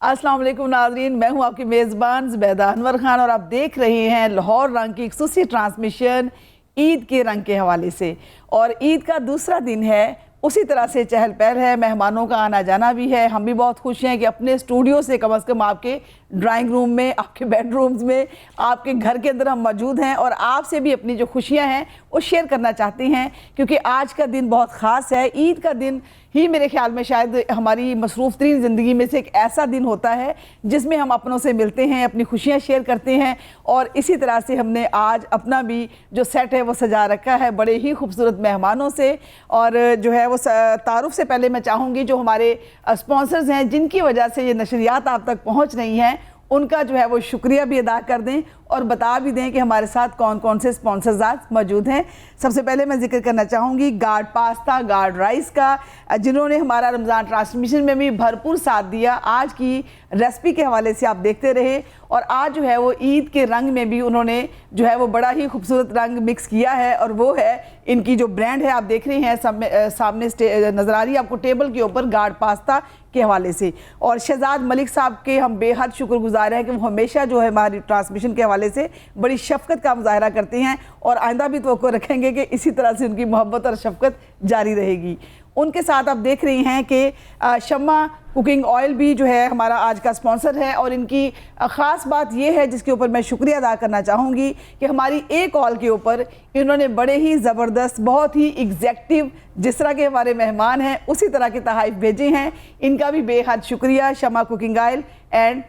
अस्सलाम वालेकुम नाज़रीन, मैं हूं आपकी मेज़बान ज़ुबैदा अनवर खान और आप देख रहे हैं लाहौर रंग की ख़ुसूसी ट्रांसमिशन ईद के रंग के हवाले से। और ईद का दूसरा दिन है, उसी तरह से चहल पहल है, मेहमानों का आना जाना भी है। हम भी बहुत खुश हैं कि अपने स्टूडियो से कम से कम आपके ड्राइंग रूम में, आपके बेडरूम्स में, आपके घर के अंदर हम मौजूद हैं और आपसे भी अपनी जो खुशियां हैं वो शेयर करना चाहते हैं, क्योंकि आज का दिन बहुत ख़ास है। ईद का दिन ही मेरे ख्याल में शायद हमारी मसरूफ़ तरीन ज़िंदगी में से एक ऐसा दिन होता है जिसमें हम अपनों से मिलते हैं, अपनी खुशियाँ शेयर करते हैं। और इसी तरह से हमने आज अपना भी जो सेट है वो सजा रखा है बड़े ही खूबसूरत मेहमानों से। और जो है वो तारुफ से पहले मैं चाहूँगी जो हमारे स्पॉन्सर्स हैं जिनकी वजह से ये नशरियात आप तक पहुँच रही हैं, उनका जो है वो शुक्रिया भी अदा कर दें और बता भी दें कि हमारे साथ कौन कौन से स्पॉन्सर्स आज मौजूद हैं। सबसे पहले मैं जिक्र करना चाहूँगी गार्ड पास्ता, गार्ड राइस का, जिन्होंने हमारा रमज़ान ट्रांसमिशन में भी भरपूर साथ दिया। आज की रेसिपी के हवाले से आप देखते रहे और आज जो है वो ईद के रंग में भी उन्होंने जो है वो बड़ा ही खूबसूरत रंग मिक्स किया है और वो है इनकी जो ब्रांड है, आप देख रहे हैं सामने नज़र आ रही है आपको टेबल के ऊपर, गार्ड पास्ता के हवाले से। और शहजाद मलिक साहब के हम बेहद शुक्रगुजार हैं कि वो हमेशा जो है हमारी ट्रांसमिशन के हवाले से बड़ी शफकत का मुजाहरा करते हैं और आइंदा भी तो रखेंगे कि इसी तरह से उनकी मोहब्बत और शफकत जारी रहेगी। उनके साथ आप देख रही हैं कि शम्मा कुकिंग ऑयल भी जो है हमारा आज का स्पॉन्सर है। और इनकी ख़ास बात यह है जिसके ऊपर मैं शुक्रिया अदा करना चाहूँगी कि हमारी एक कॉल के ऊपर इन्होंने बड़े ही ज़बरदस्त, बहुत ही एग्जैक्टिव, जिस तरह के हमारे मेहमान हैं उसी तरह के तहाइफ भेजे हैं। इनका भी बेहद शुक्रिया। शम्मा कुकिंग ऑयल एंड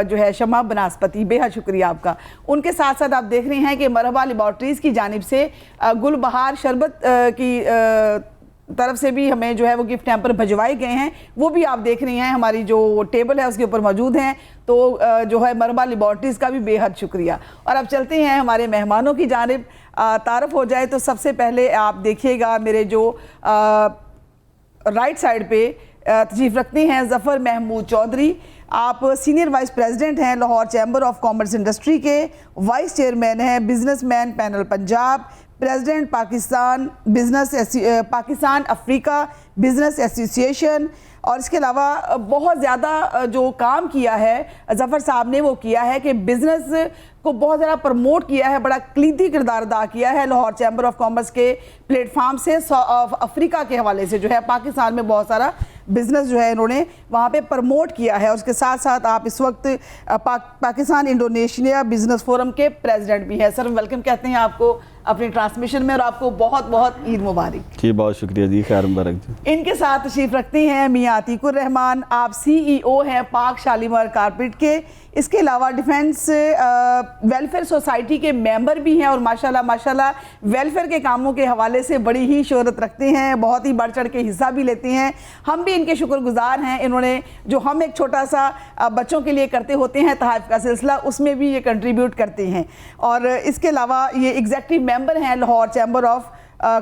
जो है शम्मा बनास्पति, बेहद शुक्रिया आपका। उनके साथ साथ आप देख रहे हैं कि मरहबा लेबॉर्ट्रीज़ की जानिब से गुलबहार शरबत की तरफ से भी हमें जो है वो गिफ्ट हैम्पर भिजवाए गए हैं, वो भी आप देख रही हैं हमारी जो टेबल है उसके ऊपर मौजूद हैं। तो जो है मरहबा लेबॉर्ट्रीज़ का भी बेहद शुक्रिया। और अब चलते हैं हमारे मेहमानों की जानिब। तारफ़ हो जाए तो सबसे पहले आप देखिएगा मेरे जो राइट साइड पे तशरीफ़ रखते हैं ज़फ़र महमूद चौधरी। आप सीनियर वाइस प्रेसिडेंट हैं Lahore chamber of commerce industry के, वाइस चेयरमैन हैं businessman panel Punjab, president Pakistan Africa business association. और इसके अलावा बहुत ज़्यादा जो काम किया है ज़फ़र साहब ने वो किया है कि बिज़नेस को बहुत ज़्यादा प्रमोट किया है, बड़ा कलीदी किरदार अदा किया है लाहौर चैम्बर ऑफ कॉमर्स के प्लेटफार्म से। अफ्रीका के हवाले से जो है पाकिस्तान में बहुत सारा बिज़नेस जो है इन्होंने वहाँ पे प्रमोट किया है। और उसके साथ साथ आप इस वक्त पाकिस्तान इंडोनेशिया बिज़नेस फोरम के प्रेसिडेंट भी हैं। सर वेलकम कहते हैं आपको अपनी ट्रांसमिशन में और आपको बहुत बहुत ईद मुबारक जी। बहुत शुक्रिया जी, खैर मुबारक जी। इनके साथ तशरीफ़ रखते हैं मियां अतीकुर रहमान। आप CEO हैं पाक शालीमार कारपेट के, इसके अलावा डिफेंस वेलफेयर सोसाइटी के मेंबर भी हैं और माशाल्लाह वेलफेयर के कामों के हवाले से बड़ी ही शोहरत रखते हैं, बहुत ही बढ़ चढ़ के हिस्सा भी लेते हैं। हम भी इनके शुक्रगुजार हैं। इन्होंने जो हम एक छोटा सा बच्चों के लिए करते होते हैं तहफ़ का सिलसिला, उसमें भी ये कंट्रीब्यूट करते हैं। और इसके अलावा ये एग्जेक्टिव मेंबर हैं Lahore chamber of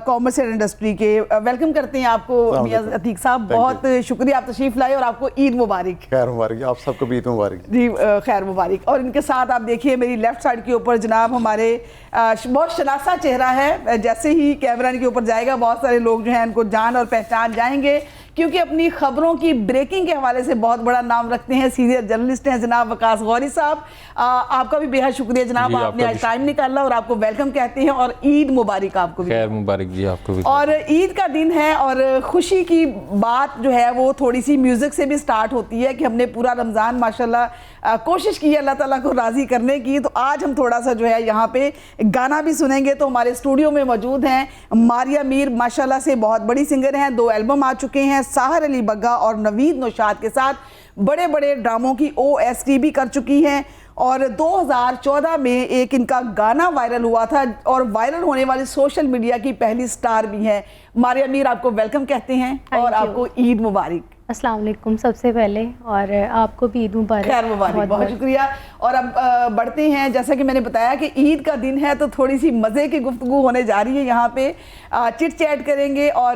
commerce and industry के। वेलकम करते हैं आपको मियां अतीक साहब, बहुत शुक्रिया आप तशरीफ लाए और आपको ईद मुबारक। खैर मुबारक, आप सबको भी ईद मुबारक जी, खैर मुबारक। और इनके साथ आप देखिए मेरी लेफ्ट साइड के ऊपर जनाब हमारे बहुत शनासा चेहरा है, जैसे ही कैमरा इनके ऊपर जाएगा बहुत सारे लोग जो हैं इनको जान और पहचान जाएंगे, क्योंकि अपनी खबरों की ब्रेकिंग के हवाले से बहुत बड़ा नाम रखते हैं। सीनियर जर्नलिस्ट हैं जनाब वकास गौरी साहब। आपका भी बेहद शुक्रिया जनाब, आपने आज टाइम निकाला और आपको वेलकम कहते हैं और ईद मुबारक आपको भी। खैर मुबारक जी आपको भी। और ईद का दिन है और खुशी की बात जो है वो थोड़ी सी म्यूज़िक से भी स्टार्ट होती है कि हमने पूरा रमज़ान माशाल्लाह कोशिश की अल्लाह ताला को राज़ी करने की। तो आज हम थोड़ा सा जो है यहाँ पे गाना भी सुनेंगे। तो हमारे स्टूडियो में मौजूद हैं मारिया मीर, माशाल्लाह से बहुत बड़ी सिंगर हैं, 2 एल्बम आ चुके हैं, साहर अली बग्गा और नवीद नौशाद के साथ बड़े बड़े ड्रामों की OST भी कर चुकी हैं। और 2014 में एक इनका गाना वायरल हुआ था और वायरल होने वाली सोशल मीडिया की पहली स्टार भी हैं। मारिया मीर आपको वेलकम कहते हैं और आपको ईद मुबारक। अस्सलाम वालेकुम सबसे पहले, और आपको भी ईद मुबारक। खैर मुबारक, बहुत शुक्रिया। और अब बढ़ते हैं, जैसा कि मैंने बताया कि ईद का दिन है तो थोड़ी सी मज़े की गुफ्तगू होने जा रही है। यहाँ पे चिट चैट करेंगे और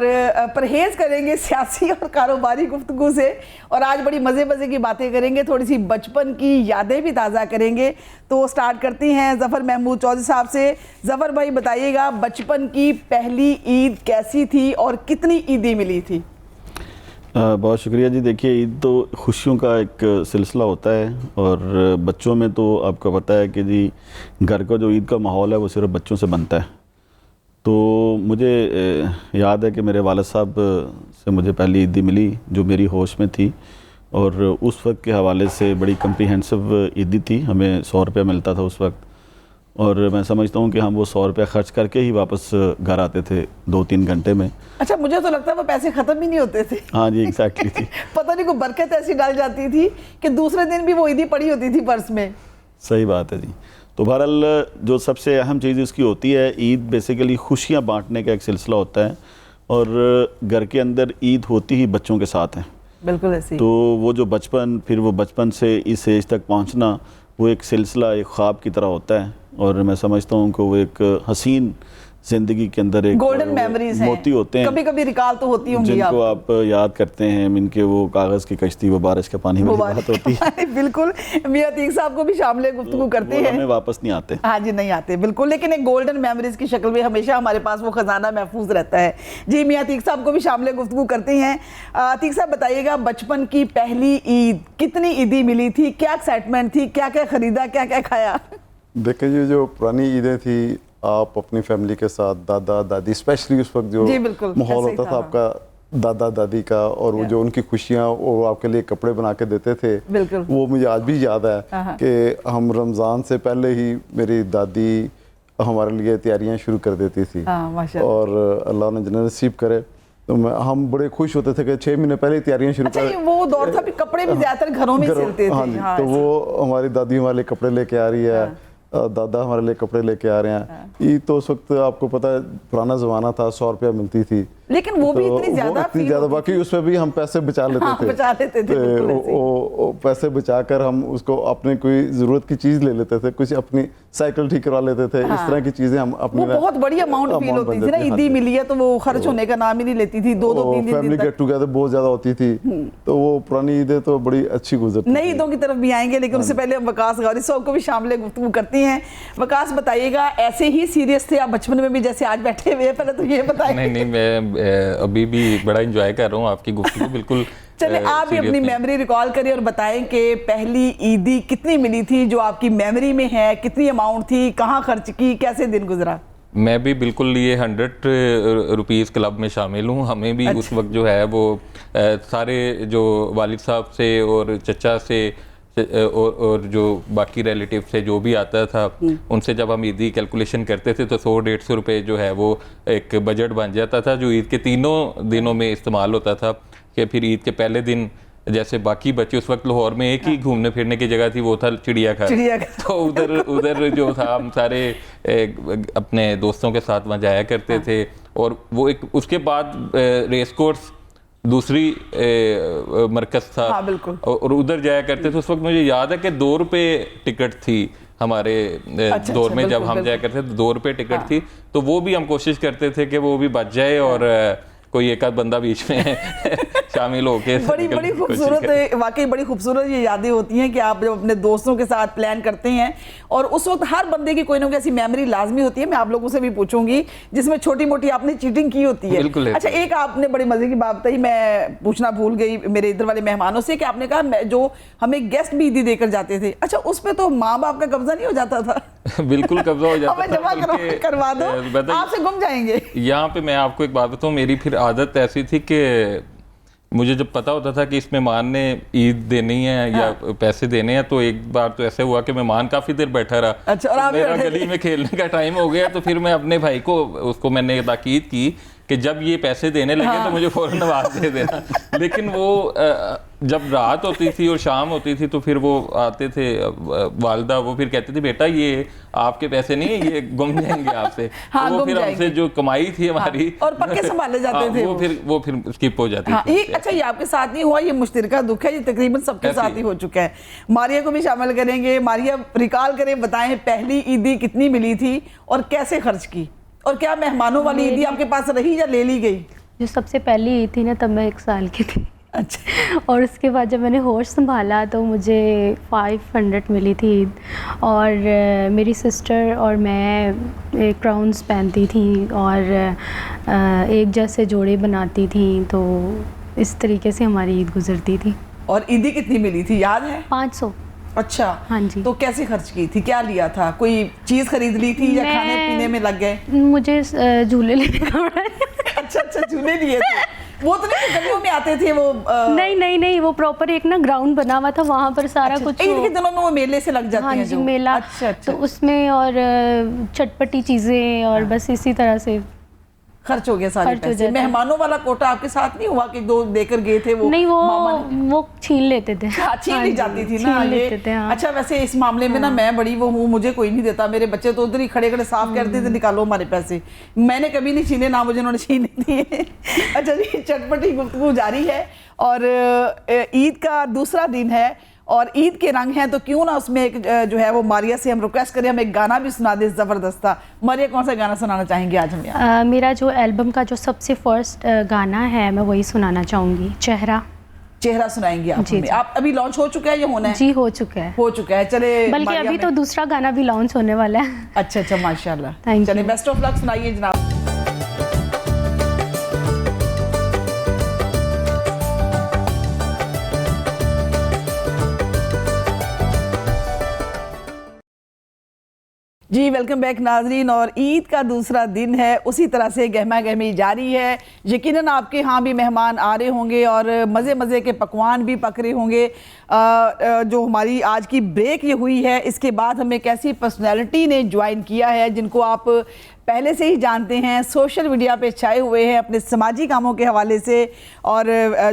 परहेज़ करेंगे सियासी और कारोबारी गुफ्तगू से, और आज बड़ी मज़े की बातें करेंगे, थोड़ी सी बचपन की यादें भी ताज़ा करेंगे। तो स्टार्ट करते हैं ज़फ़र महमूद चौधरी साहब से। ज़फ़र भाई बताइएगा, बचपन की पहली ईद कैसी थी और कितनी ईदें मिली थी? बहुत शुक्रिया जी। देखिए, ईद तो खुशियों का एक सिलसिला होता है और बच्चों में तो आपको पता है कि जी घर का जो ईद का माहौल है वो सिर्फ बच्चों से बनता है। तो मुझे याद है कि मेरे वालिद साहब से मुझे पहली ईदी मिली जो मेरी होश में थी, और उस वक्त के हवाले से बड़ी कम्प्रीहेंसिव ईदी थी। हमें 100 रुपया मिलता था उस वक्त, और मैं समझता हूँ कि हम वो 100 रुपया खर्च करके ही वापस घर आते थे 2-3 घंटे में। अच्छा, मुझे तो लगता है वो पैसे ख़त्म ही नहीं होते थे। हाँ जी, एग्जैक्टली थी। पता नहीं, कोई बरकत ऐसी डाल जाती थी कि दूसरे दिन भी वो ईदी पड़ी होती थी पर्स में। सही बात है जी। तो बहरहाल जो सबसे अहम चीज़ इसकी होती है, ईद बेसिकली खुशियाँ बांटने का एक सिलसिला होता है, और घर के अंदर ईद होती ही बच्चों के साथ है। बिल्कुल ऐसे। तो वो जो बचपन, फिर वो बचपन से इस एज तक पहुंचना, वो एक सिलसिला, एक ख्वाब की तरह होता है, और मैं समझता हूँ कि वो एक हसीन ज़िंदगी के अंदर एक गोल्डन मेमोरीज हैं, मोती होते हैं, कभी कभी रिकॉल तो होती होंगी जिनको आप याद करते हैं। इनके वो कागज़ की कश्ती, वो बारिश के पानी में बात होती है। बिल्कुल, मियां अतीक साहब को भी शामिल गुफ्तगू करते हैं। हमें वापस नहीं आते। हाँ जी, नहीं आते बिल्कुल, लेकिन एक गोल्डन मेमोरीज की शक्ल में हमेशा हमारे पास वो खजाना महफूज रहता है। जी, मियां अतीक साहब को भी शामिल गुफ्तगू करते हैं। अतीक साहब बताइएगा, बचपन की पहली ईद कितनी ईदी मिली थी, क्या एक्साइटमेंट थी, क्या क्या खरीदा, क्या क्या खाया? देखिए, ये जो पुरानी ईदें थी, आप अपनी फैमिली के साथ, दादा दादी, स्पेशली उस वक्त जो माहौल होता था आपका दादा दादी का, और वो जो उनकी खुशियाँ, वो आपके लिए कपड़े बना के देते थे, वो मुझे आज भी याद है कि हम रमज़ान से पहले ही मेरी दादी हमारे लिए तैयारियां शुरू कर देती थी। और अल्लाह ने जन्नत नसीब करे, तो हम बड़े खुश होते थे कि 6 महीने पहले तैयारियां शुरू कर। वो दौर था कि कपड़े भी ज्यादातर घरों में सिलते थे। हाँ, तो वो हमारी दादी हमारे लिए कपड़े लेके आ रही है, दादा हमारे लिए कपड़े लेके आ रहे हैं। ईद तो उस वक्त आपको पता है पुराना ज़माना था, 100 रुपया मिलती थी, लेकिन वो भी इतनी ज़्यादा, बाकी उसमें भी हम पैसे बचा लेते थे। बचा लेते थे, वो पैसे बचाकर हम उसको अपने कोई ज़रूरत की चीज़ ले लेते थे, कुछ अपनी साइकिल ठीक करवा लेते थे। इस तरह की चीज़ें हम अपनी, बहुत बड़ी अमाउंट फील होती थी ना, ईदी मिली है तो वो खर्च होने का नाम ही नहीं लेती थी। 2-3 दिन फैमिली गेट टुगेदर बहुत ज़्यादा होती थी, तो वो पुरानी ईदें तो बड़ी अच्छी गुजरती। नई ईदों की तरफ भी आएंगे, लेकिन उससे पहले हम वकास गौरी साहब को भी शामिल गुफ्तगू करती हैं। वकास, बताइएगा, ऐसे ही सीरियस थे आप बचपन में भी जैसे आज बैठे हुए हैं? पहले तो ये बताइए। नहीं, मैं अभी भी बड़ा एंजॉय कर रहा हूँ आपकी गुफ्तगू, बिल्कुल। चलिए, आप भी अपनी मेमोरी रिकॉल करिए और बताएं कि पहली ईदी कितनी मिली थी जो आपकी मेमोरी में है, कितनी अमाउंट थी, कहाँ खर्च की, कैसे दिन गुजरा? मैं भी बिल्कुल ये 100 रुपीज़ क्लब में शामिल हूँ। हमें भी उस वक्त जो है वो सारे जो वालिद साहब से और चचा से और जो बाकी रिलेटिव से जो भी आता था, उनसे जब हम ईदी कैलकुलेशन करते थे तो 100-150 रुपये जो है वो एक बजट बन जाता था, जो ईद के तीनों दिनों में इस्तेमाल होता था। कि फिर ईद के पहले दिन, जैसे बाकी बच्चे उस वक्त लाहौर में एक ही घूमने फिरने की जगह थी, वो था चिड़ियाघर। तो उधर जो था, हम सारे अपने दोस्तों के साथ वहाँ जाया करते थे। और वो एक, उसके बाद रेस कोर्स दूसरी मरकज़ था। हाँ, बिल्कुल। और उधर जाया करते थे। उस वक्त मुझे याद है कि 2 रुपये टिकट थी हमारे दौर में, जब हम जाया करते थे 2 रुपये टिकट थी। तो वो भी हम कोशिश करते थे कि वो भी बच जाए और कोई एक आध बंदा बीच में शामिल होके। बड़ी खूबसूरत, वाकई बड़ी खूबसूरत ये यादें होती हैं कि आप जब अपने दोस्तों के साथ प्लान करते हैं, और उस वक्त हर बंदे की कोई ना कोई ऐसी मेमोरी लाजमी होती है। मैं आप लोगों से भी पूछूंगी जिसमें छोटी मोटी आपने चीटिंग की होती है। अच्छा, एक आपने बड़ी मजे की बात बताई, मैं पूछना भूल गई मेरे इधर वाले मेहमानों से, कि आपने कहा जो हमें गेस्ट भी ईदी देकर जाते थे। अच्छा, उस पर तो माँ बाप का कब्जा नहीं हो जाता था? बिल्कुल कब्जा हो जाता था। जमा करवा दो, आपसे गुम जाएंगे। यहाँ पे मैं आपको एक बात बताऊँ, मेरी फिर आदत ऐसी थी कि मुझे जब पता होता था कि इस मेहमान ने ईद देनी है या पैसे देने हैं, तो एक बार तो ऐसे हुआ कि मेहमान काफी देर बैठा रहा। अच्छा, और मेरा गली में खेलने का टाइम हो गया, तो फिर मैं अपने भाई को, उसको मैंने ताकीद की कि जब ये पैसे देने लगे तो मुझे फौरन आवाज दे देना। लेकिन वो जब रात होती थी और शाम होती थी तो फिर वो आते थे वालदा, वो फिर कहती थी, बेटा ये आपके पैसे नहीं है, ये गुम जाएंगे आपसे। हाँ, तो वो फिर हमसे जो कमाई थी हमारी, और पक्के संभाले जाते थे, वो फिर स्किप हो जाती थी। ये अच्छा, ये आपके साथ नहीं हुआ, ये मुश्तरका दुख है, ये तकरीबन सबके साथ ही हो चुका है। मारिया को भी शामिल करेंगे। मारिया, रिकॉल करें, बताएं पहली ईदी कितनी मिली थी और कैसे खर्च की, और क्या मेहमानों वाली ईदी आपके पास रही या ले ली गई? जो सबसे पहली ईद थी ना, तब मैं 1 साल की थी। अच्छा। और उसके बाद जब मैंने होश संभाला तो मुझे 500 मिली थी ईद। और मेरी सिस्टर और मैं क्राउन्स पहनती थी और एक जैसे जोड़े बनाती थी, तो इस तरीके से हमारी ईद गुजरती थी। और ईदी कितनी मिली थी याद है? 500। अच्छा, हाँ जी। तो कैसे खर्च की थी, क्या लिया था, कोई चीज खरीद ली थी या खाने पीने में लग गए? मुझे झूले लेने का पड़ा। अच्छा, झूले लिए थे। वो तो नहीं गलियों में आते थे वो? नहीं, वो प्रॉपर एक ना ग्राउंड बना हुआ था, वहाँ पर सारा कुछ ईद के दिनों में वो मेले से लग जाते हैं जो मेला। अच्छा। तो उसमें और चटपटी चीजें और बस इसी तरह से खर्च हो गया सारे पैसे। मेहमानों वाला कोटा आपके साथ नहीं हुआ कि दो देकर गए थे वो? नहीं, वो छीन लेते थे। छीन ली जाती थी ना ये। अच्छा, वैसे इस मामले में ना मैं बड़ी वो हूँ, मुझे कोई नहीं देता, मेरे बच्चे तो उधर ही खड़े खड़े साफ करते थे निकालो हमारे पैसे। मैंने कभी नहीं छीने, ना मुझे उन्होंने छीने दिए। अच्छा जी, चटपटी गुफ्तगू जारी है और ईद का दूसरा दिन है और ईद के रंग हैं, तो क्यों ना उसमें एक जो है वो मारिया से हम रिक्वेस्ट करें, हम एक गाना भी सुना दे ज़बरदस्त। मारिया, कौन सा गाना सुनाना चाहेंगे आज हम यहाँ? मेरा जो एल्बम का जो सबसे फर्स्ट गाना है मैं वही सुनाना चाहूँगी, चेहरा सुनाएंगे आप हमें। आप अभी लॉन्च हो चुका है या होना है? जी, हो चुका है। चले, बल्कि अभी तो दूसरा गाना भी लॉन्च होने वाला है। अच्छा, माशाल्लाह। चलिए, बेस्ट ऑफ लक, सुनाइए जनाब। जी, वेलकम बैक नाजरीन। और ईद का दूसरा दिन है, उसी तरह से गहमा गहमी जारी है। यकीनन आपके यहाँ भी मेहमान आ रहे होंगे और मज़े मज़े के पकवान भी पक रहे होंगे। जो हमारी आज की ब्रेक ये हुई है, इसके बाद हमें एक ऐसी पर्सनैलिटी ने ज्वाइन किया है जिनको आप पहले से ही जानते हैं, सोशल मीडिया पे छाए हुए हैं अपने समाजी कामों के हवाले से, और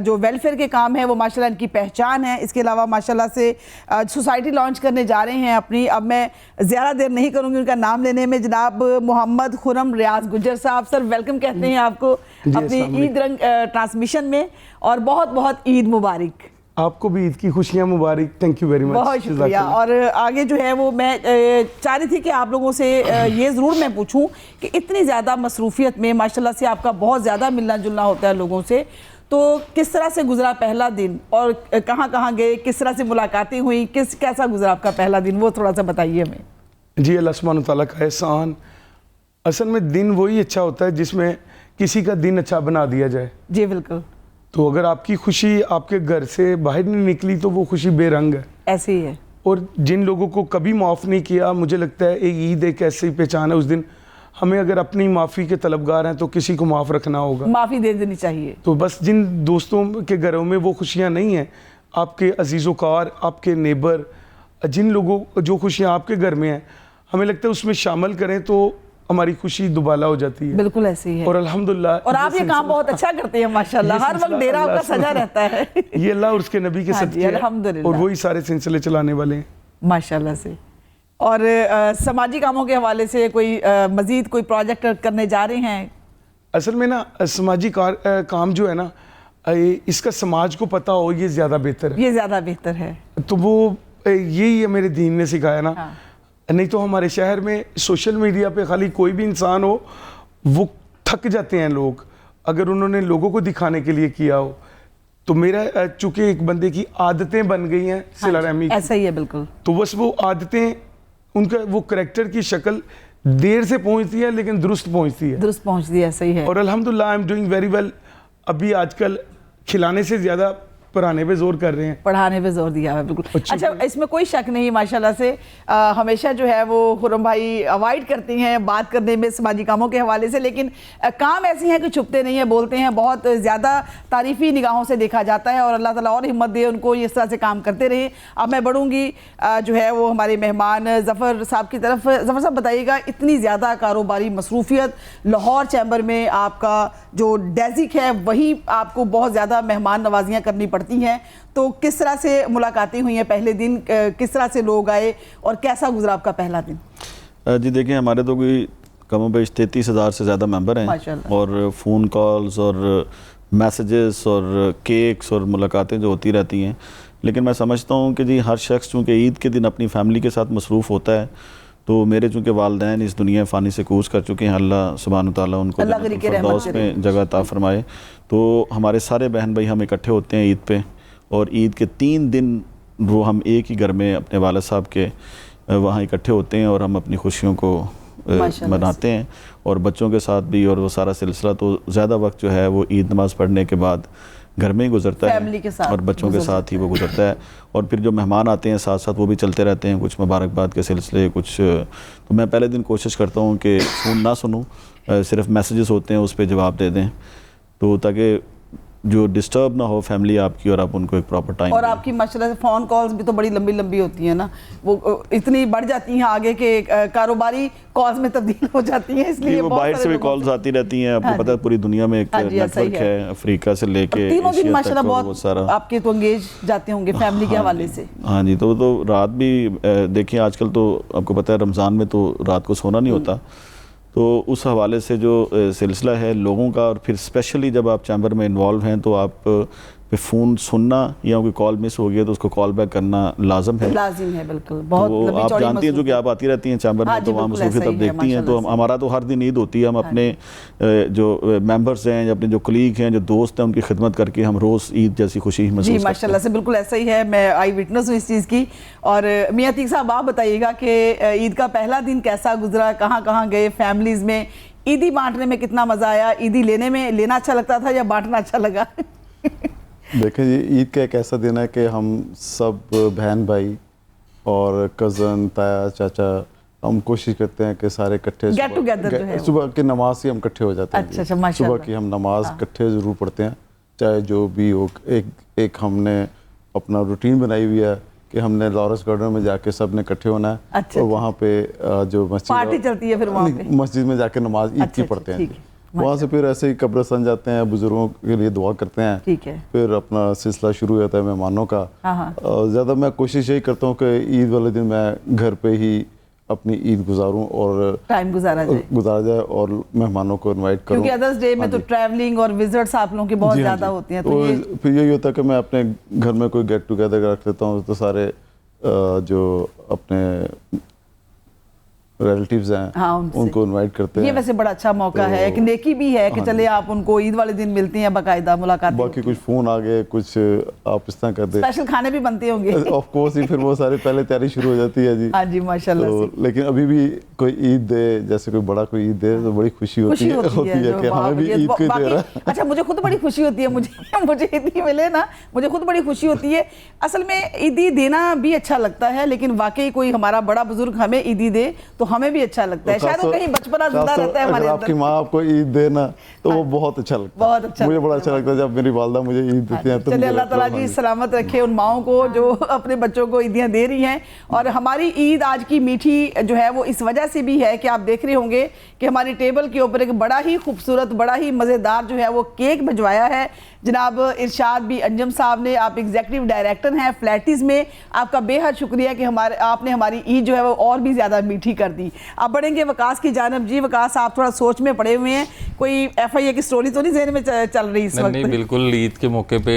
जो वेलफेयर के काम है वो माशाल्लाह इनकी पहचान है। इसके अलावा माशाल्लाह से सोसाइटी लॉन्च करने जा रहे हैं अपनी। अब मैं ज़्यादा देर नहीं करूँगी उनका नाम लेने में। जनाब मोहम्मद खुरम रियाज गुज्जर साहब, सर वेलकम कहते हैं आपको अपनी ईद रंग ट्रांसमिशन में, और बहुत बहुत ईद मुबारक। आपको भी ईद की खुशियाँ मुबारक। Thank you very much. बहुत शुक्रिया। और आगे जो है वो मैं चाह रही थी कि आप लोगों से ये ज़रूर मैं पूछूं कि इतनी ज़्यादा मसरूफियत में माशाल्लाह से आपका बहुत ज़्यादा मिलना जुलना होता है लोगों से, तो किस तरह से गुजरा पहला दिन और कहाँ कहाँ गए, किस तरह से मुलाकातें हुई, कैसा गुजरा आपका पहला दिन, वो थोड़ा सा बताइए हमें। जी, अल्लाह सुब्हान तआला का एहसान। असल में दिन वही अच्छा होता है जिसमें किसी का दिन अच्छा बना दिया जाए। जी बिल्कुल। तो अगर आपकी खुशी आपके घर से बाहर नहीं निकली तो वो खुशी बेरंग है। ऐसे ही है। और जिन लोगों को कभी माफ़ नहीं किया, मुझे लगता है एक ईद एक ऐसी पहचान है, उस दिन हमें अगर अपनी माफ़ी के तलबगार हैं तो किसी को माफ़ रखना होगा, माफ़ी दे देनी चाहिए। तो बस जिन दोस्तों के घरों में वो खुशियाँ नहीं हैं, आपके अजीज़ोकार, आपके नेबर, जिन लोगों जो खुशियाँ आपके घर में हैं, हमें लगता है उसमें शामिल करें तो हमारी खुशी दुबाला हो जाती है। बिल्कुल ऐसे ही है। और अल्हम्दुलिल्लाह, और आप ये काम बहुत अच्छा करते हैं माशाल्लाह, हर वक्त डेरा आपका सजा रहता है। ये अल्लाह और उसके नबी के सदके है, और वही सारे सिलसिले चलाने वाले हैं माशाल्लाह से। और समाजी कामों के हवाले से कोई मजीद कोई प्रोजेक्ट करने जा रहे हैं? असल में ना समाजी काम जो है ना, इसका समाज को पता हो ये ज़्यादा बेहतर है। ये ज़्यादा बेहतर है। तो वो यही है मेरे दीन ने सिखाया ना। हाँ। नहीं तो हमारे शहर में सोशल मीडिया पे खाली कोई भी इंसान हो, वो थक जाते हैं लोग, अगर उन्होंने लोगों को दिखाने के लिए किया हो। तो मेरा चूंकि एक बंदे की आदतें बन गई हैं सिला रहमी की, ऐसा ही है बिल्कुल, तो बस वो आदतें, उनका वो करैक्टर की शक्ल देर से पहुंचती है लेकिन दुरुस्त पहुंचती है, दुरुस्त पहुंचती है, सही है। और अल्हम्दुलिल्लाह I am doing very well. अभी आजकल खिलाने से ज़्यादा पढ़ाने पे जोर कर रहे हैं, पढ़ाने पे जोर दिया है बिल्कुल। अच्छा, इसमें कोई शक नहीं माशाल्लाह से हमेशा जो है वो खुरम भाई अवॉइड करती हैं बात करने में समाजी कामों के हवाले से, लेकिन काम ऐसी हैं कि छुपते नहीं हैं, बोलते हैं, बहुत ज़्यादा तारीफ़ी निगाहों से देखा जाता है, और अल्लाह ताला और हिम्मत दे उनको इस तरह से काम करते रहे। अब मैं बढ़ूँगी जो है वो हमारे मेहमान ज़फ़र साहब की तरफ। ज़फ़र साहब बताइएगा, इतनी ज़्यादा कारोबारी मसरूफियत, लाहौर चैम्बर में आपका जो डेजिक है वही आपको बहुत ज़्यादा मेहमान नवाजियाँ करनी पड़ती हैं, तो किस तरह से मुलाकातें हुई हैं पहले दिन, किस तरह से लोग आए और कैसा गुजरा आपका पहला दिन? जी देखिए, हमारे तो कोई कम बेश 33,000 से ज़्यादा मेंबर हैं, और फ़ोन कॉल्स और मैसेजेस और केक्स और मुलाकातें जो होती रहती हैं। लेकिन मैं समझता हूँ कि जी हर शख्स चूँकि ईद के दिन अपनी फ़ैमिली के साथ मसरूफ़ होता है, तो मेरे चूँकि वालिदैन इस दुनिया फ़ानी से कूच कर चुके हैं, अल्लाह सुब्हान तआला उनको फिरदौस में जगह अता फरमाए, तो हमारे सारे बहन भाई हम इकट्ठे होते हैं ईद पे, और ईद के 3 दिन वो हम एक ही घर में अपने वालिद साहब के वहाँ इकट्ठे होते हैं, और हम अपनी खुशियों को मनाते हैं, और बच्चों के साथ भी, और वो सारा सिलसिला। तो ज़्यादा वक्त जो है वो ईद नमाज़ पढ़ने के बाद घर में ही गुजरता फैमिली के है साथ और बच्चों के साथ ही वो गुजरता है। और फिर जो मेहमान आते हैं साथ साथ वो भी चलते रहते हैं, कुछ मुबारकबाद के सिलसिले, कुछ तो मैं पहले दिन कोशिश करता हूँ कि फ़ोन ना सुनूँ, सिर्फ मैसेजेस होते हैं उस पर जवाब दे दें, तो ताकि जो डिस्टर्ब ना हो फैमिली आपकी और आप उनको एक प्रॉपर टाइम। और आपकी माशाल्लाह से फ़ोन कॉल्स भी तो बड़ी लंबी लंबी होती हैं ना, वो इतनी बढ़ जाती हैं आगे के कारोबारी कॉल्स में तब्दील हो जाती हैं, इसलिए वो बाहर से भी कॉल्स आती रहती हैं। आपको पता है पूरी दुनिया में एक नेटवर्क है, अफ्रीका से लेके तीनों दिन माशाल्लाह बहुत सारा आपके तो एंगेज जाते होंगे फैमिली के हवाले से। हाँ जी, तो रात भी देखिए आजकल तो आपको पता है रमज़ान में तो रात को सोना नहीं होता, तो उस हवाले से जो सिलसिला है लोगों का, और फिर स्पेशली जब आप चैम्बर में इन्वॉल्व हैं तो आप पे फ़ोन सुनना या कोई कॉल मिस हो गया तो उसको कॉल बैक करना लाजिम है। लाजिम है, बिल्कुल। बहुत तो आप जानती हैं जो कि आप आती रहती हैं चैम्बर में, तो वहाँ मसरूफियत आप देखती हैं। तो हमारा तो हर दिन ईद होती है, हम अपने जो मेंबर्स हैं या अपने जो कलीग हैं, जो दोस्त हैं, उनकी खिदमत करके हम रोज़ ईद जैसी खुशी महसूस करते हैं। माशाल्लाह से बिल्कुल ऐसा ही है, मैं आई विटनेस हूँ इस चीज़ की। और मियां अतीक साहब आप बताइएगा कि ईद का पहला दिन कैसा गुजरा, कहाँ कहाँ गए, फैमिलीज़ में ईदी बांटने में कितना मज़ा आया, ईदी लेना अच्छा लगता था या बांटना अच्छा लगा? देखें जी, ईद का एक ऐसा दिन है कि हम सब बहन भाई और कज़न, ताया, चाचा, हम कोशिश करते हैं कि सारे इकट्ठे गेट टुगेदर जो है सुबह की नमाज से हम इकट्ठे हो जाते हैं। अच्छा, माशाल्लाह। सुबह की हम नमाज इकट्ठे ज़रूर पढ़ते हैं, चाहे जो भी हो। एक हमने अपना रूटीन बनाई हुई है कि हमने लॉरेंस गार्डन में जाके सब ने इकट्ठे होना है। अच्छा, और वहाँ पे जो मस्जिद पार्टी चलती है, फिर वहाँ पे मस्जिद में जाके नमाज ईद की पढ़ते हैं। वहाँ से फिर ऐसे ही कब्रिस्तान जाते हैं, बुजुर्गों के लिए दुआ करते हैं। ठीक है। फिर अपना सिलसिला शुरू हो जाता है मेहमानों का। ज़्यादा मैं कोशिश यही करता हूँ कि ईद वाले दिन मैं घर पे ही अपनी ईद गुजारूं और टाइम गुजारा जाए और मेहमानों को इनवाइट करूं, क्योंकि अदर्स डे में तो ट्रैवलिंग और विजिट्स आप लोगों के बहुत ज़्यादा होती हैं। तो फिर यही होता है कि मैं अपने घर में कोई गेट टुगेदर रख लेता हूँ, तो सारे जो अपने रिलेटिव्स हैं, हाँ, उनको इनवाइट करते हैं। ये वैसे बड़ा अच्छा मौका है कि नेकी भी है कि चले आप उनको ईद वाले दिन मिलते हैं, बाकायदा मुलाकात। बाकी कुछ फ़ोन आ गए, कुछ आप इस तरह कर दे, स्पेशल खाने भी बनते होंगे ऑफ कोर्स ही, फिर वो सारी पहले तैयारी शुरू हो जाती है जी। हाँ जी, माशाल्लाह। तो लेकिन अभी भी कोई ईद दे, जैसे कोई बड़ा कोई ईद दे तो बड़ी खुशी होती है कि हमें भी ईद कोई दे रहा है। अच्छा, मुझे खुद बड़ी खुशी होती है, मुझे ईदी मिले ना, मुझे खुद बड़ी खुशी होती है। असल में ईदी देना भी अच्छा लगता है, लेकिन वाकई कोई हमारा बड़ा बुजुर्ग हमें ईदी दे तो हमें भी अच्छा लगता है। शायद वो कहीं बचपना जिंदा रहता है हमारे अंदर। आपकी माँ आपको ईद देना तो वो बहुत अच्छा लगता है, बहुत अच्छा, मुझे बड़ा अच्छा लगता है जब मेरी वालदा मुझे ईद देती हैं। चलिए, अल्लाह ताला जी सलामत रखे उन माओं को जो अपने बच्चों को ईदियाँ दे रही हैं। और हमारी ईद आज की मीठी जो है वो इस वजह से भी है कि आप देख रहे होंगे कि हमारी टेबल के ऊपर एक बड़ा ही खूबसूरत, बड़ा ही मज़ेदार जो है वो केक भिजवाया है जनाब इरशाद बी अंजम साहब ने। आप एग्जीक्यूटिव डायरेक्टर हैं फ्लैटीज़ में, आपका बेहद शुक्रिया कि आपने हमारी ईद जो है वो और भी ज़्यादा मीठी कर दी। आप बढ़ेंगे वकास की जानब। जी वकास, आप थोड़ा सोच में पड़े हुए हैं, कोई FIA की स्टोरी तो नहीं ज़हन में चल रही इस वक्त? नहीं, बिल्कुल ईद के मौके पे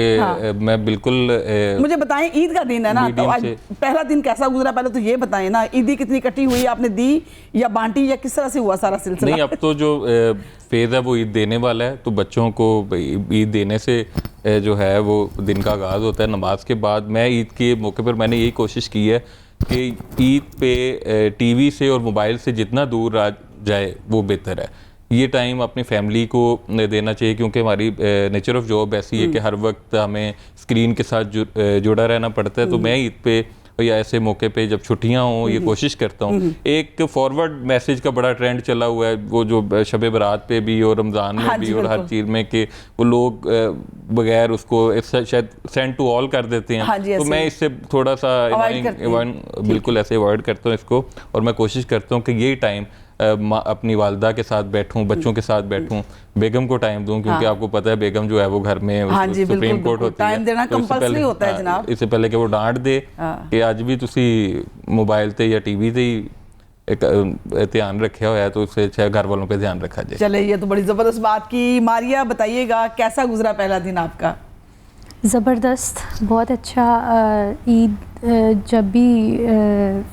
मैं बिल्कुल मुझे बताएं, ईद का दिन है ना, तो आज पहला दिन कैसा गुजरा, पहले तो ये बताएं ना। ईदी कितनी कटी हुई, आपने दी या बांटी, या किस तरह से हुआ सारा सिलसिला? नहीं, अब तो जो फेज़ है वो ईद देने वाला है, तो बच्चों को ईद देने से जो है वो दिन का आगाज़ होता है नमाज के बाद। मैं ईद के मौके पर मैंने यही कोशिश की है कि ईद पे TV से और मोबाइल से जितना दूर आ जाए वो बेहतर है। ये टाइम अपनी फैमिली को देना चाहिए, क्योंकि हमारी नेचर ऑफ जॉब ऐसी है कि हर वक्त हमें स्क्रीन के साथ जुड़ा रहना पड़ता है। तो मैं ईद पे या ऐसे मौके पे जब छुट्टियां हों ये कोशिश करता हूँ। एक फॉरवर्ड मैसेज का बड़ा ट्रेंड चला हुआ है, वो जो शब बरात पे भी और रमज़ान में भी और हर चीज़ में, कि वो लोग बगैर उसको शायद सेंड टू ऑल कर देते हैं। तो मैं इससे थोड़ा सा बिल्कुल ऐसे अवॉइड करता हूँ इसको, और मैं कोशिश करता हूँ कि यही टाइम अपनी वालदा के साथ बैठूं, बच्चों के साथ बैठूं, बेगम को टाइम दूं, क्योंकि आपको पता है बेगम जो है वो घर में सुप्रीम कोर्ट होती है, टाइम देना कंपल्सरी होता है जनाब। इससे पहले कि वो डांट दे कि आज भी तुसी मोबाइल ते या TV ते एक ध्यान रखा हुआ है, तो उससे अच्छा घर वालों पे ध्यान रखा जाए। चले, ये तो बड़ी ज़बरदस्त बात की। मारिया बताइएगा, कैसा गुजरा पहला दिन आपका? ज़बरदस्त, बहुत अच्छा। ईद जब भी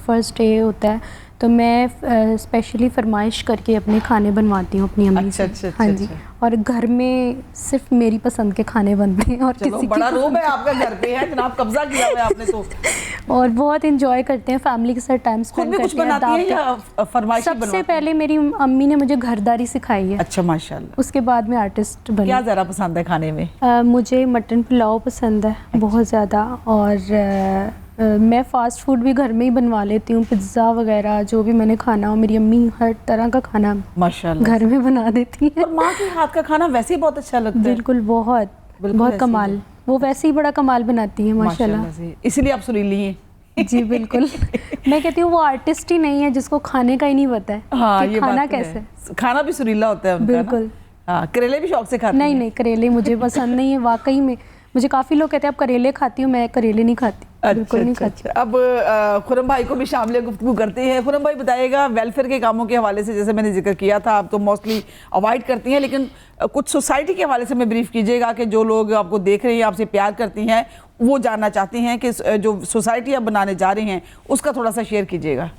फर्स्ट डे होता है तो मैं स्पेशली फरमाइश करके अपने खाने बनवाती हूँ अपनी अम्मी से। हाँ जी, और घर में सिर्फ मेरी पसंद के खाने बनते हैं और किसी बड़ा रोब है आपका घर पे है जनाब, कब्जा किया हुआ है आपने तो। और बहुत इंजॉय करते हैं, फैमिली के साथ टाइम खुद स्पेंड भी कुछ करते हैं। बनाती हैं या फरमाइशी सबसे बनवाती हैं? पहले मेरी अम्मी ने मुझे घरदारी सिखाई है। अच्छा, माशाल्लाह। उसके बाद में आर्टिस्ट बनी। क्या ज़रा पसंद है खाने में? मुझे मटन पुलाव पसंद है बहुत ज़्यादा, और मैं फ़ास्ट फूड भी घर में ही बनवा लेती हूँ, पिज़्ज़ा वगैरह जो भी मैंने खाना हो, मेरी अम्मी हर तरह का खाना माशाल्लाह घर में बना देती है। और माँ के हाथ का खाना वैसे ही बहुत अच्छा लगता है। बिल्कुल, बहुत बिल्कुल बहुत ऐसे कमाल, वो वैसे ही बड़ा कमाल बनाती है माशाल्लाह। से। इसलिए आप सुरीली हैं। जी बिल्कुल। मैं कहती हूँ वो आर्टिस्ट ही नहीं है जिसको खाने का ही नहीं पता है हाँ, कि ये खाना बात तो कैसे। है। खाना भी सुरीला होता है उनका ना? बिल्कुल। हाँ, करेले भी शौक से खाते नहीं हैं? नहीं, करेले मुझे पसंद नहीं है वाकई में। मुझे काफ़ी लोग कहते हैं आप करेले खाती हो, मैं करेले नहीं खाती, बिल्कुल नहीं खाती। अब खुरम भाई को भी शामिल गुफ्तगू करते हैं। खुरम भाई बताइएगा, वेलफेयर के कामों के हवाले से जैसे मैंने जिक्र किया था, आप तो मोस्टली अवॉइड करती हैं, लेकिन कुछ सोसाइटी के हवाले से मैं ब्रीफ कीजिएगा कि जो लोग आपको देख रहे हैं, आपसे प्यार करती हैं, वो जानना चाहती हैं कि जो सोसाइटी आप बनाने जा रही हैं उसका थोड़ा सा शेयर कीजिएगा।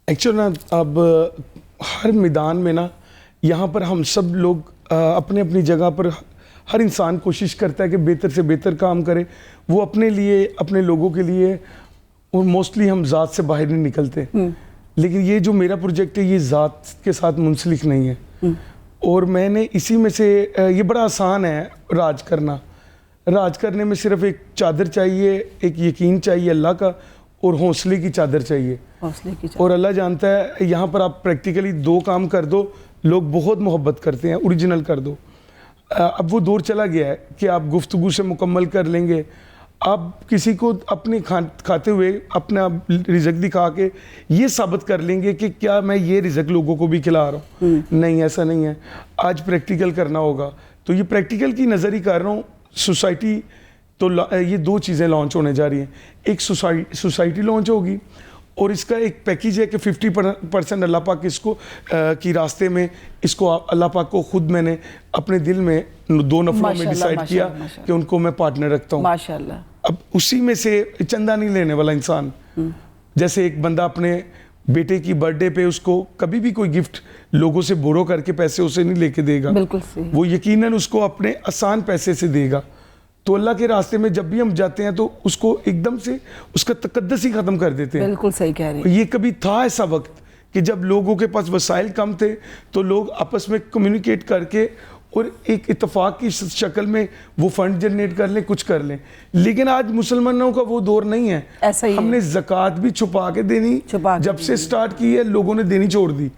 एक्चुअली ना, अब हर मैदान में ना, यहाँ पर हम सब लोग अपने अपनी जगह पर हर इंसान कोशिश करता है कि बेहतर से बेहतर काम करे, वो अपने लिए, अपने लोगों के लिए, और मोस्टली हम ज़ात से बाहर नहीं निकलते। लेकिन ये जो मेरा प्रोजेक्ट है, ये ज़ात के साथ मुंसलिक नहीं है। और मैंने इसी में से, ये बड़ा आसान है राज करना। राज करने में सिर्फ एक चादर चाहिए, एक यकीन चाहिए अल्लाह का, और हौसले की चादर चाहिए। हौसले की चादर। और अल्लाह जानता है, यहाँ पर आप प्रैक्टिकली 2 काम कर दो, लोग बहुत मोहब्बत करते हैं, ओरिजिनल कर दो। अब वो दौर चला गया है कि आप गुफ्तगू से मुकम्मल कर लेंगे, आप किसी को अपने खाते हुए अपना रिज़्क दिखा के ये साबित कर लेंगे कि क्या मैं ये रिज़्क लोगों को भी खिला रहा हूँ। नहीं, ऐसा नहीं है। आज प्रैक्टिकल करना होगा, तो ये प्रैक्टिकल की नज़र ही कर रहा हूँ। सोसाइटी तो ये 2 चीज़ें लॉन्च होने जा रही हैं। एक सोसाइटी लॉन्च होगी, और इसका एक पैकेज है कि 50% अल्लाह पाक इसको की रास्ते में, इसको अल्लाह पाक को खुद मैंने अपने दिल में 2 नफरों में डिसाइड किया कि उनको मैं पार्टनर रखता हूँ माशाल्लाह। अब उसी में से चंदा नहीं लेने वाला इंसान, जैसे एक बंदा अपने बेटे की बर्थडे पे उसको कभी भी कोई गिफ्ट लोगों से बोरो करके पैसे उसे नहीं लेके देगा, बिल्कुल सही। वो यकीनन उसको अपने आसान पैसे से देगा। तो अल्लाह के रास्ते में जब भी हम जाते हैं तो उसको एकदम से उसका तकद्दस ही ख़त्म कर देते हैं। बिल्कुल सही कह रहे हैं। ये कभी था ऐसा वक्त कि जब लोगों के पास वसाइल कम थे, तो लोग आपस में कम्युनिकेट करके और एक इत्तेफाक की शक्ल में वो फंड जनरेट कर लें, कुछ कर लें। लेकिन आज मुसलमानों का वो दौर नहीं है। ऐसा ही हमने ज़कात भी छुपा के देनी, जब से स्टार्ट की है लोगों ने देनी छोड़ दी।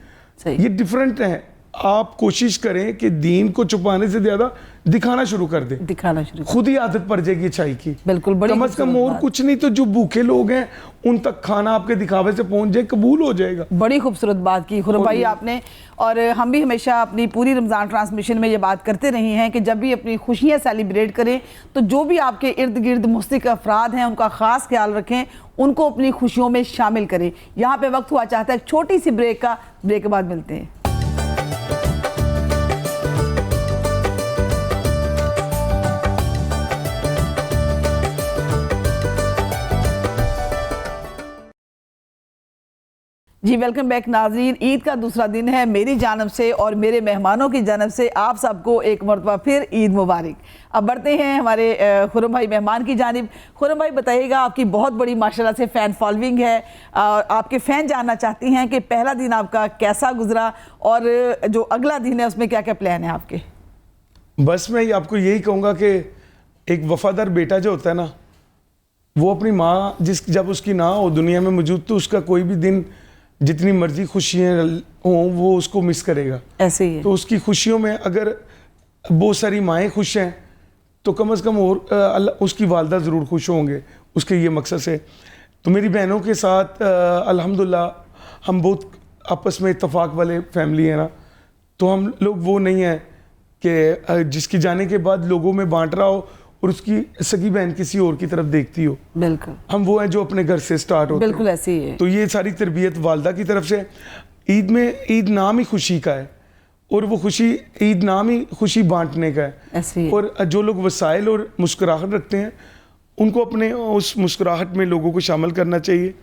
ये डिफरेंट है। आप कोशिश करें कि दीन को छुपाने से ज़्यादा दिखाना शुरू कर दें, दिखाना शुरू, खुद ही आदत पड़ जाएगी अच्छाई की। बिल्कुल, बड़ी कम से कम और कुछ नहीं तो जो भूखे लोग हैं उन तक खाना आपके दिखावे से पहुंच जाए, कबूल हो जाएगा। बड़ी खूबसूरत बात की खुरम भाई आपने। और हम भी हमेशा अपनी पूरी रमज़ान ट्रांसमिशन में ये बात करते रहे हैं कि जब भी अपनी खुशियाँ सेलिब्रेट करें तो जो भी आपके इर्द गिर्द मुस्तक अफराद हैं उनका ख़ास ख्याल रखें, उनको अपनी खुशियों में शामिल करें। यहाँ पे वक्त हुआ चाहता है एक छोटी सी ब्रेक का, ब्रेक के बाद मिलते हैं। जी वेलकम बैक नाज़रीन। ईद का दूसरा दिन है। मेरी जानब से और मेरे मेहमानों की जानब से आप सबको एक मरतबा फिर ईद मुबारक। अब बढ़ते हैं हमारे खुरम भाई मेहमान की जानिब। खुरम भाई बताइएगा, आपकी बहुत बड़ी माशाल्लाह से फ़ैन फॉलोइंग है और आपके फ़ैन जानना चाहती हैं कि पहला दिन आपका कैसा गुजरा और जो अगला दिन है उसमें क्या क्या प्लान है आपके। बस मैं आपको यही कहूँगा कि एक वफ़ादार बेटा जो होता है ना, वो अपनी माँ जब उसकी ना हो दुनिया में मौजूद, तो उसका कोई भी दिन जितनी मर्जी खुशियाँ हों वो उसको मिस करेगा। ऐसे ही है। तो उसकी खुशियों में अगर बहुत सारी माएँ खुश हैं तो कम से कम और उसकी वालदा ज़रूर खुश होंगे, उसके ये मकसद से। तो मेरी बहनों के साथ अल्हम्दुलिल्लाह हम बहुत आपस में इत्तेफाक वाले फैमिली है ना, तो हम लोग वो नहीं हैं कि जिसकी जाने के बाद लोगों में बांट रहा हो और उसकी सगी बहन किसी और की तरफ देखती हो। बिल्कुल, हम वो हैं जो अपने घर से स्टार्ट होते हैं। बिल्कुल ऐसे ही है। तो ये सारी तरबियत वालदा की तरफ से। ईद में, ईद नाम ही खुशी का है और वो खुशी, ईद नाम ही खुशी बांटने का है। ऐसे ही। और जो लोग वसाइल और मुस्कुराहट रखते हैं उनको अपने उस मुस्कुराहट में लोगों को शामिल करना चाहिए।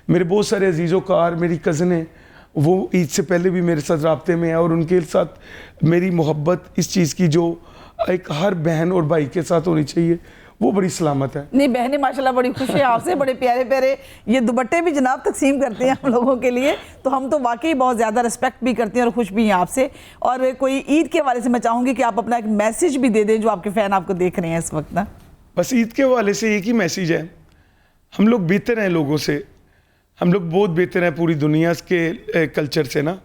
मेरे बहुत सारे अजीज़ों कार, मेरी कज़न हैं, वो ईद से पहले भी मेरे साथ राब्ते में है और उनके साथ मेरी मोहब्बत इस चीज़ की जो एक हर बहन और भाई के साथ होनी चाहिए, वो बड़ी सलामत है। नहीं बहनें माशाल्लाह बड़ी खुश हैं आपसे, बड़े प्यारे प्यारे ये दुपट्टे भी जनाब तकसीम करते हैं हम लोगों के लिए, तो हम तो वाकई बहुत ज़्यादा रिस्पेक्ट भी करते हैं और खुश भी हैं आपसे। और कोई ईद के हवाले से मैं चाहूँगी कि आप अपना एक मैसेज भी दे दें जो आपके फ़ैन आपको देख रहे हैं इस वक्त ना। बस ईद के हवाले से एक ही मैसेज है, हम लोग बेहतर हैं लोगों से, हम लोग बहुत बेहतर हैं पूरी दुनिया के कल्चर से ना।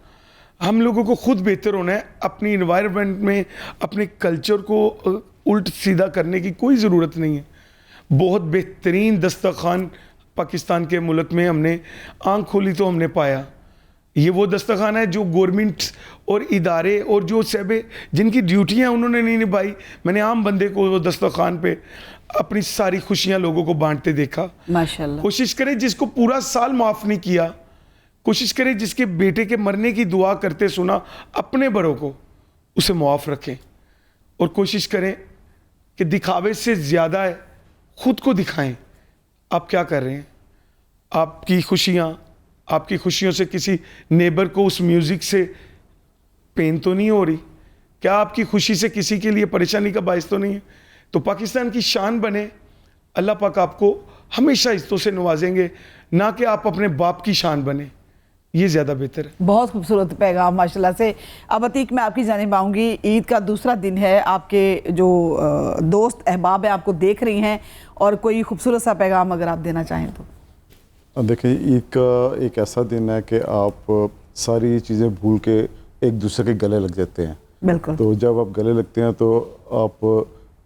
हम लोगों को खुद बेहतर होना है, अपनी इन्वायरमेंट में अपने कल्चर को उल्ट सीधा करने की कोई ज़रूरत नहीं है। बहुत बेहतरीन दस्तरखान पाकिस्तान के मुल्क में हमने आंख खोली तो हमने पाया, ये वो दस्तरखान है जो गवर्नमेंट और इदारे और जो शैबे जिनकी ड्यूटियाँ उन्होंने नहीं निभाई, मैंने आम बंदे को वो दस्तरखान पे अपनी सारी खुशियाँ लोगों को बांटते देखा। माशाल्लाह। कोशिश करें जिसको पूरा साल माफ़ नहीं किया, कोशिश करें जिसके बेटे के मरने की दुआ करते सुना अपने बड़ों को, उसे मुआफ़ रखें। और कोशिश करें कि दिखावे से ज़्यादा है खुद को दिखाएं आप क्या कर रहे हैं। आपकी खुशियों से किसी नेबर को उस म्यूज़िक से पेन तो नहीं हो रही? क्या आपकी खुशी से किसी के लिए परेशानी का बायस तो नहीं है? तो पाकिस्तान की शान बने, अल्लाह पाक आपको हमेशा इज्जतों से नवाजेंगे, ना कि आप अपने बाप की शान बने, ये ज़्यादा बेहतर है। बहुत खूबसूरत पैगाम माशाल्लाह से। अब अतीक मैं आपकी जानिब आऊँगी, ईद का दूसरा दिन है, आपके जो दोस्त अहबाब है आपको देख रही हैं, और कोई खूबसूरत सा पैगाम अगर आप देना चाहें तो। देखिए ईद का एक ऐसा दिन है कि आप सारी चीज़ें भूल के एक दूसरे के गले लग जाते हैं। बिल्कुल। तो जब आप गले लगते हैं तो आप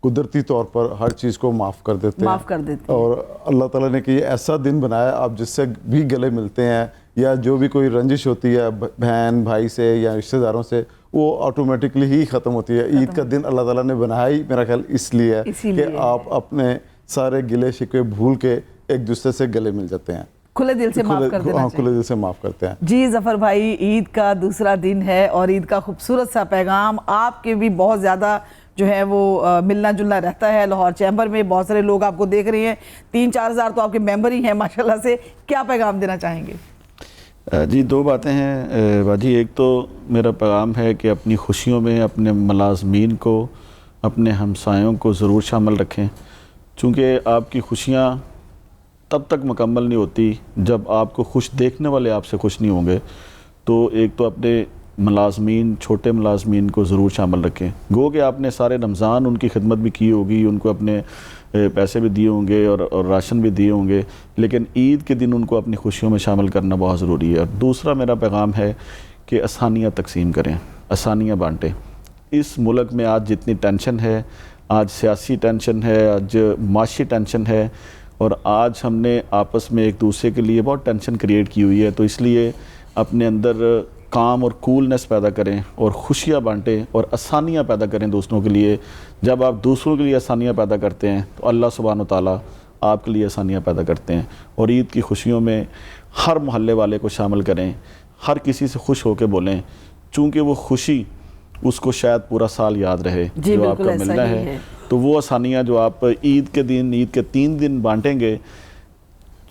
कुदरती तौर पर हर चीज़ को माफ़ कर देते हैं। और अल्लाह ताला ने कि ऐसा दिन बनाया, आप जिससे भी गले मिलते हैं या जो भी कोई रंजिश होती है बहन भाई से या रिश्तेदारों से, वो ऑटोमेटिकली ही ख़त्म होती है। ईद का दिन अल्लाह ताला ने बनाया ही मेरा ख्याल इसलिए है कि आप अपने सारे गिले शिकवे भूल के एक दूसरे से गले मिल जाते हैं, खुले दिल से माफ़ कर देना चाहिए। खुले दिल से माफ़ करते हैं। जी ज़फ़र भाई, ईद का दूसरा दिन है और ईद का खूबसूरत सा पैगाम, आपके भी बहुत ज़्यादा जो है वो मिलना जुलना रहता है लाहौर चैम्बर में, बहुत सारे लोग आपको देख रहे हैं, 3-4 हज़ार तो आपके मेंबर ही हैं माशाल्लाह से। क्या पैगाम देना चाहेंगे? जी दो बातें हैं बाजी। एक तो मेरा पैगाम है कि अपनी खुशियों में अपने मुलाज़मीन को, अपने हमसायों को ज़रूर शामिल रखें, चूँकि आपकी खुशियाँ तब तक मुकम्मल नहीं होती जब आपको खुश देखने वाले आपसे खुश नहीं होंगे। तो एक तो अपने मुलाज़मीन, छोटे मुलाज़मीन को ज़रूर शामिल रखें। गो कि आपने सारे रमज़ान उनकी खिदमत भी की होगी, उनको अपने पैसे भी दिए होंगे और राशन भी दिए होंगे, लेकिन ईद के दिन उनको अपनी खुशियों में शामिल करना बहुत ज़रूरी है। और दूसरा मेरा पैगाम है कि आसानियाँ तकसीम करें, आसानियाँ बांटें। इस मुल्क में आज जितनी टेंशन है, आज सियासी टेंशन है, आज माशी टेंशन है, और आज हमने आपस में एक दूसरे के लिए बहुत टेंशन क्रिएट की हुई है। तो इसलिए अपने अंदर काम और कूलनेस पैदा करें और खुशियाँ बांटें और आसानियाँ पैदा करें दूसरों के लिए। जब आप दूसरों के लिए आसानियाँ पैदा करते हैं तो अल्लाह सुब्हान व तआला आपके लिए आसानियाँ पैदा करते हैं। और ईद की खुशियों में हर मोहल्ले वाले को शामिल करें, हर किसी से खुश होकर बोलें, चूँकि वो खुशी उसको शायद पूरा साल याद रहे जो आपका मिलना है। तो वो आसानियाँ जो आप ईद के दिन, ईद के 3 दिन बांटेंगे,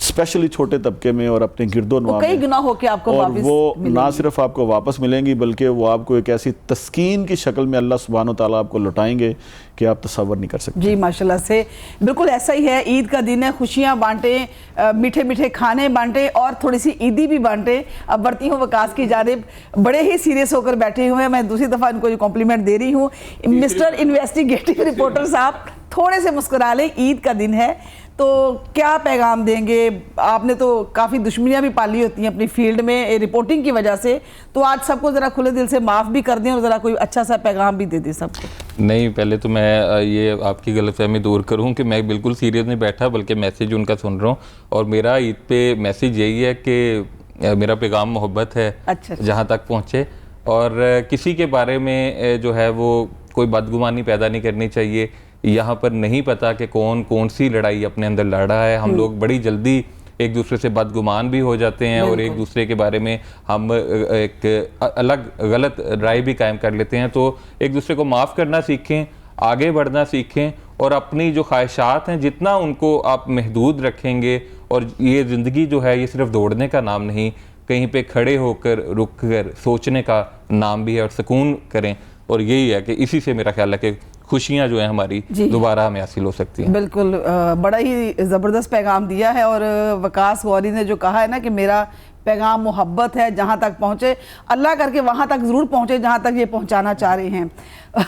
स्पेशली छोटे तबके में और अपने गिरदोनवा में, कई गुना होके आपको और वापस वो ना सिर्फ आपको वापस मिलेंगी बल्कि वो आपको एक ऐसी तस्कीन की शक्ल में अल्लाह सुब्हान व तआला आपको लौटाएंगे कि आप तसव्वुर नहीं कर सकते। जी माशाल्लाह से बिल्कुल ऐसा ही है। ईद का दिन है, खुशियाँ बांटें, मीठे मीठे खाने बांटें और थोड़ी सी ईदी भी बांटें। अब बढ़ती हूँ वकास की जानिब, बड़े ही सीरियस होकर बैठे हुए हैं, मैं दूसरी दफ़ा इनको जो कॉम्प्लीमेंट दे रही हूँ। मिस्टर इन्वेस्टिगेटिव रिपोर्टर साहब थोड़े से मुस्कुरा लें, ईद का दिन है तो क्या पैगाम देंगे? आपने तो काफ़ी दुश्मनियाँ भी पाली होती हैं अपनी फील्ड में रिपोर्टिंग की वजह से, तो आज सबको ज़रा खुले दिल से माफ़ भी कर दें और ज़रा कोई अच्छा सा पैगाम भी दे दें सबको। नहीं, पहले तो मैं ये आपकी गलतफहमी दूर करूं कि मैं बिल्कुल सीरियस नहीं बैठा, बल्कि मैसेज उनका सुन रहा हूं। और मेरा ईद पे मैसेज यही है कि मेरा पैगाम मोहब्बत है। अच्छा। जहाँ तक पहुँचे, और किसी के बारे में जो है वो कोई बदगुमानी पैदा नहीं करनी चाहिए। यहाँ पर नहीं पता कि कौन सी लड़ाई अपने अंदर लड़ रहा है। हम लोग बड़ी जल्दी एक दूसरे से बदगुमान भी हो जाते हैं और एक दूसरे के बारे में हम एक अलग गलत राय भी कायम कर लेते हैं। तो एक दूसरे को माफ़ करना सीखें, आगे बढ़ना सीखें, और अपनी जो ख्वाहिशात हैं जितना उनको आप महदूद रखेंगे। और ये ज़िंदगी जो है ये सिर्फ दौड़ने का नाम नहीं, कहीं पे खड़े होकर रुक कर सोचने का नाम भी है, और सुकून करें। और यही है कि इसी से मेरा ख्याल है कि खुशियाँ जो है हमारी दोबारा हमें हासिल हो सकती हैं। बिल्कुल, बड़ा ही ज़बरदस्त पैगाम दिया है। और वकास गौरी ने जो कहा है ना कि मेरा पैगाम मोहब्बत है, जहाँ तक पहुँचे अल्लाह करके वहाँ तक ज़रूर पहुँचे जहाँ तक ये पहुँचाना चाह रहे हैं।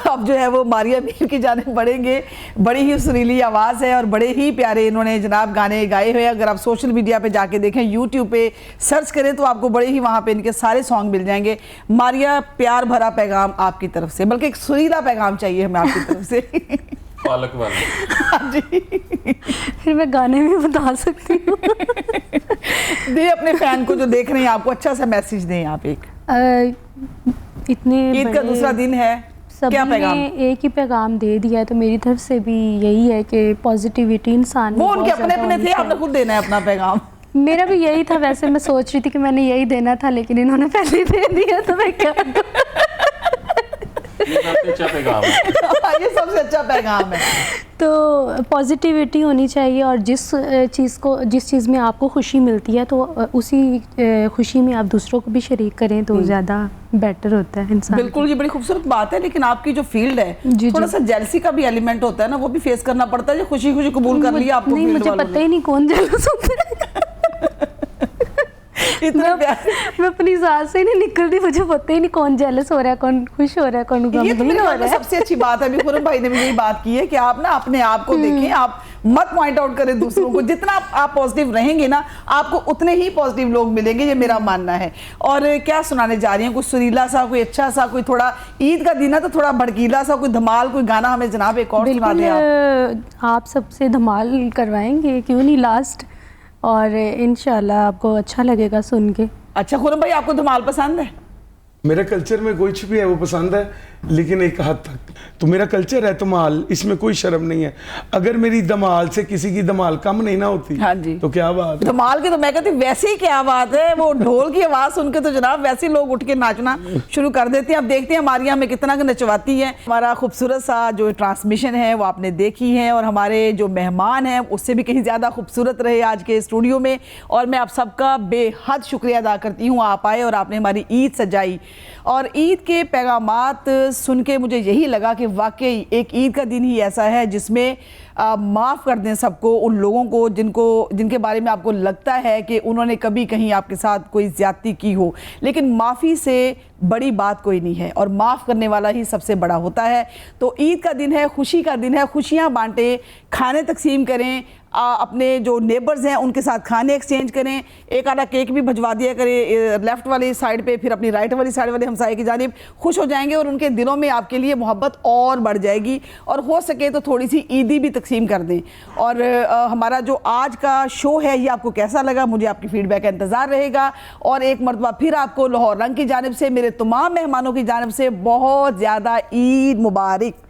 अब जो है वो मारिया मीर की जानिब बढ़ेंगे। बड़ी ही सुरीली आवाज़ है और बड़े ही प्यारे इन्होंने जनाब गाने गाए हुए हैं। अगर आप सोशल मीडिया पे जाके देखें, यूट्यूब पे सर्च करें तो आपको बड़े ही वहाँ पे इनके सारे सॉन्ग मिल जाएंगे। मारिया, प्यार भरा पैगाम आपकी तरफ से, बल्कि एक सुरीला पैगाम चाहिए हमें आपकी तरफ से। पालक वाला। हाँ जी, फिर मैं गाने में बता सकती हूँ। दे अपने फैन को जो देख रहे हैं, आपको अच्छा सा मैसेज दें आप एक। इतने ईद का दूसरा दिन है, क्या पैगाम? एक ही पैगाम दे दिया है, तो मेरी तरफ से भी यही है कि पॉजिटिविटी इंसान वो उनके अपने अपने थे, आपने खुद देना है अपना पैगाम। मेरा भी यही था, वैसे मैं सोच रही थी कि मैंने यही देना था, लेकिन इन्होंने पहले दे दिया तो मैं क्या ये सबसे अच्छा पैगाम है। ये सबसे अच्छा पैगाम है। तो पॉजिटिविटी होनी चाहिए, और जिस चीज़ में आपको खुशी मिलती है तो उसी खुशी में आप दूसरों को भी शरीक करें तो ज़्यादा बेटर होता है इंसान। बिल्कुल, ये बड़ी खूबसूरत बात है। लेकिन आपकी जो फील्ड है, थोड़ा सा जेलसी का भी एलिमेंट होता है ना, वो भी फेस करना पड़ता है। जो खुशी खुशी कबूल कर लिया आपको, नहीं, मुझे पता ही नहीं कौन जेलस होता है। मैं अपनी सास से नहीं निकलती, मुझे पता ही नहीं कौन जेलस हो रहा है, कौन खुश हो रहा है, कौन गमगीन हो रहा है। सबसे अच्छी बात है, अभी खुरम भाई ने भी यही बात की है कि आप ना अपने आप को देखें, आप मत पॉइंट आउट करें दूसरों को। जितना आप पॉजिटिव रहेंगे ना, आपको उतने ही पॉजिटिव लोग मिलेंगे, ये मेरा मानना है। और क्या सुनाने जा रही हैं? कुछ सुरीला सा, कोई अच्छा सा, कोई थोड़ा ईद का दिन है तो थोड़ा भड़कीला सा, कोई धमाल, कोई गाना हमें जनाब एक और सुना दें आप सबसे धमाल करवाएंगे, क्यों नहीं, लास्ट, और इंशाल्लाह आपको अच्छा लगेगा सुन के। अच्छा खुरम भाई, आपको धमाल पसंद है? मेरे कल्चर में कुछ भी है वो पसंद है, लेकिन एक हद तक। तो मेरा कल्चर है धमाल, इसमें कोई शर्म नहीं है। अगर मेरी धमाल से किसी की धमाल कम नहीं ना होती, हाँ जी, तो क्या बात है। धमाल की तो मैं कहती वैसे ही क्या बात है, वो ढोल की आवाज सुन के तो जनाब वैसे ही लोग उठ के नाचना शुरू कर देते हैं। अब देखते हैं हमारी हमें कितना नचवाती है। हमारा खूबसूरत सा जो ट्रांसमिशन है वो आपने देखी है, और हमारे जो मेहमान हैं उससे भी कहीं ज़्यादा खूबसूरत रहे आज के स्टूडियो में। और मैं आप सबका बेहद शुक्रिया अदा करती हूँ, आप आए और आपने हमारी ईद सजाई। और ईद के पैगामात सुन के मुझे यही लगा कि वाकई एक ईद का दिन ही ऐसा है जिसमें माफ़ कर दें सबको, उन लोगों को जिनके बारे में आपको लगता है कि उन्होंने कभी कहीं आपके साथ कोई ज़्यादती की हो। लेकिन माफ़ी से बड़ी बात कोई नहीं है, और माफ़ करने वाला ही सबसे बड़ा होता है। तो ईद का दिन है, खुशी का दिन है, खुशियाँ बांटें, खाने तकसीम करें, अपने जो नेबर्स हैं उनके साथ खाने एक्सचेंज करें, एक आधा केक भी भिजवा दिया करें लेफ़्ट वाली साइड पे, फिर अपनी राइट वाली साइड वाले हमसाये की जानिब, खुश हो जाएंगे और उनके दिलों में आपके लिए मोहब्बत और बढ़ जाएगी। और हो सके तो थोड़ी सी ईदी भी तकसीम कर दें। और हमारा जो आज का शो है ये आपको कैसा लगा, मुझे आपकी फ़ीडबैक का इंतज़ार रहेगा। और एक मरतबा फिर आपको लाहौर रंग की जानिब से, मेरे तमाम मेहमानों की जानिब से बहुत ज़्यादा ईद मुबारक।